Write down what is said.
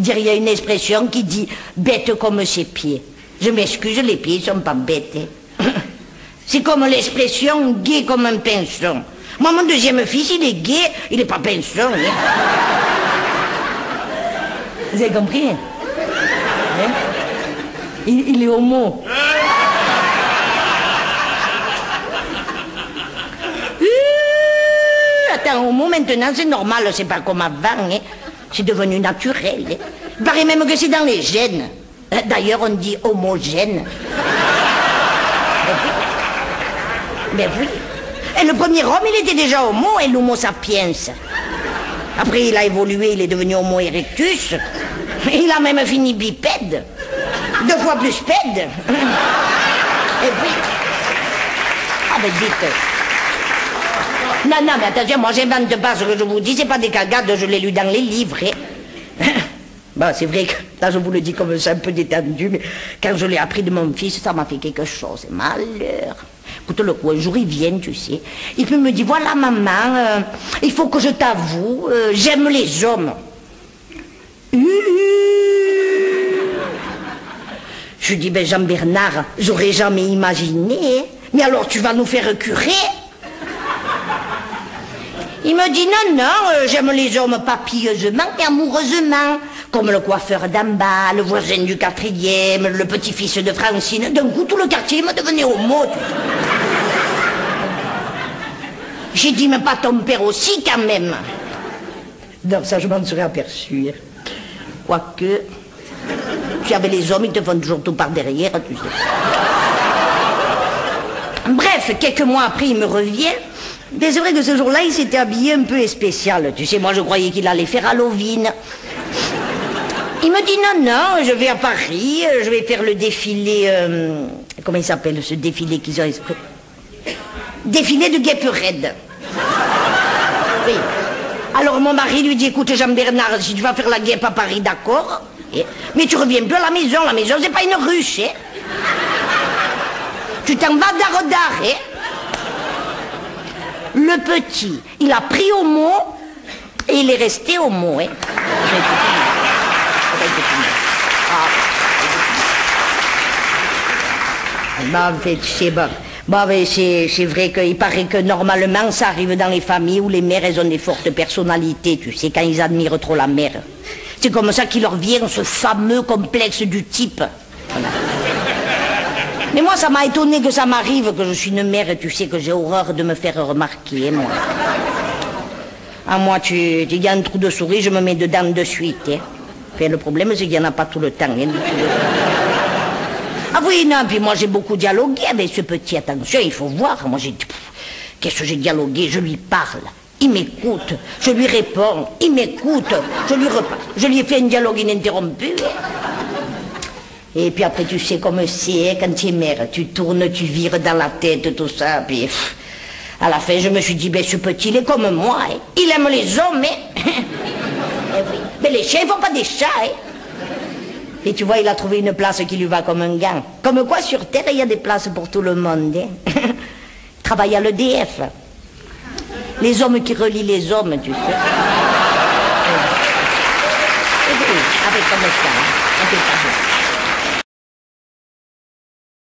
dire, il y a une expression qui dit « bête comme ses pieds ». Je m'excuse, les pieds ne sont pas bêtes. C'est comme l'expression « gai comme un pinson ». Moi, mon deuxième fils, il est gai, il n'est pas pinson. Vous avez compris? Il est homo. Attends, homo maintenant c'est normal, c'est pas comme avant, c'est devenu naturel. Il paraît même que c'est dans les gènes. D'ailleurs on dit homogène. Mais oui. Et le premier homme il était déjà homo et l'homo sapiens. Après il a évolué, il est devenu homo erectus. Il a même fini bipède. 2 fois plus pède. Et puis... Ah ben dites... Non, mais attention, moi j'invente pas ce que je vous dis, c'est pas des cagades, je l'ai lu dans les livres. Bon, c'est vrai que là je vous le dis comme ça, un peu détendu, mais quand je l'ai appris de mon fils, ça m'a fait quelque chose, malheur. Écoute le coup, un jour il vient, tu sais, il peut me dire, voilà maman, il faut que je t'avoue, j'aime les hommes. Je dis, ben Jean-Bernard, j'aurais jamais imaginé, mais alors tu vas nous faire curer? Il me dit non, j'aime les hommes papilleusement et amoureusement, comme le coiffeur d'en bas, le voisin du 4e, le petit-fils de Francine. D'un coup, tout le quartier me devenait homo. J'ai dit, mais pas ton père aussi, quand même. Non, ça, je m'en serais aperçu. Quoique, si avec les hommes, ils te font toujours tout par derrière, tu sais. Bref, quelques mois après, il me revient. Mais c'est vrai que ce jour-là, il s'était habillé un peu spécial. Tu sais, moi, je croyais qu'il allait faire Halloween. Il me dit, non, je vais à Paris, je vais faire le défilé... comment il s'appelle, ce défilé qu'ils ont... Défilé de Guêpe-Raide. Oui. Alors, mon mari lui dit, écoute, Jean-Bernard, si tu vas faire la guêpe à Paris, d'accord. Mais tu reviens plus à la maison, c'est pas une ruche, hein. Tu t'en vas d'art, hein. Le petit, il a pris au mot et il est resté au mot. Hein. En fait, c'est bon. C'est vrai qu'il paraît que normalement ça arrive dans les familles où les mères elles ont des fortes personnalités, tu sais, quand ils admirent trop la mère. C'est comme ça qu'il leur vient ce fameux complexe du type. Voilà. Mais moi, ça m'a étonné que ça m'arrive, que je suis une mère, et tu sais que j'ai horreur de me faire remarquer, moi. Ah, moi, tu dis, il y a un trou de souris, je me mets dedans de suite. Hein. Enfin, le problème, c'est qu'il n'y en a pas tout le temps. Hein, ah oui, non, puis moi, j'ai beaucoup dialogué avec ce petit. Attention, il faut voir. Moi, j'ai dit, qu'est-ce que j'ai dialogué? Je lui parle. Il m'écoute. Je lui réponds. Il m'écoute. Je lui reparle. Je lui ai fait un dialogue ininterrompu. Et puis après, tu sais comme c'est, quand tu es mère, tu tournes, tu vires dans la tête, tout ça, puis à la fin, je me suis dit, ben ce petit, il est comme moi, hein. Il aime les hommes, hein. Oui. Mais les chiens, ils font pas des chats, hein. Et tu vois, il a trouvé une place qui lui va comme un gant. Comme quoi, sur Terre, il y a des places pour tout le monde, hein. Il travaille à l'EDF. Les hommes qui relient les hommes, tu sais. Avec comme ça, hein.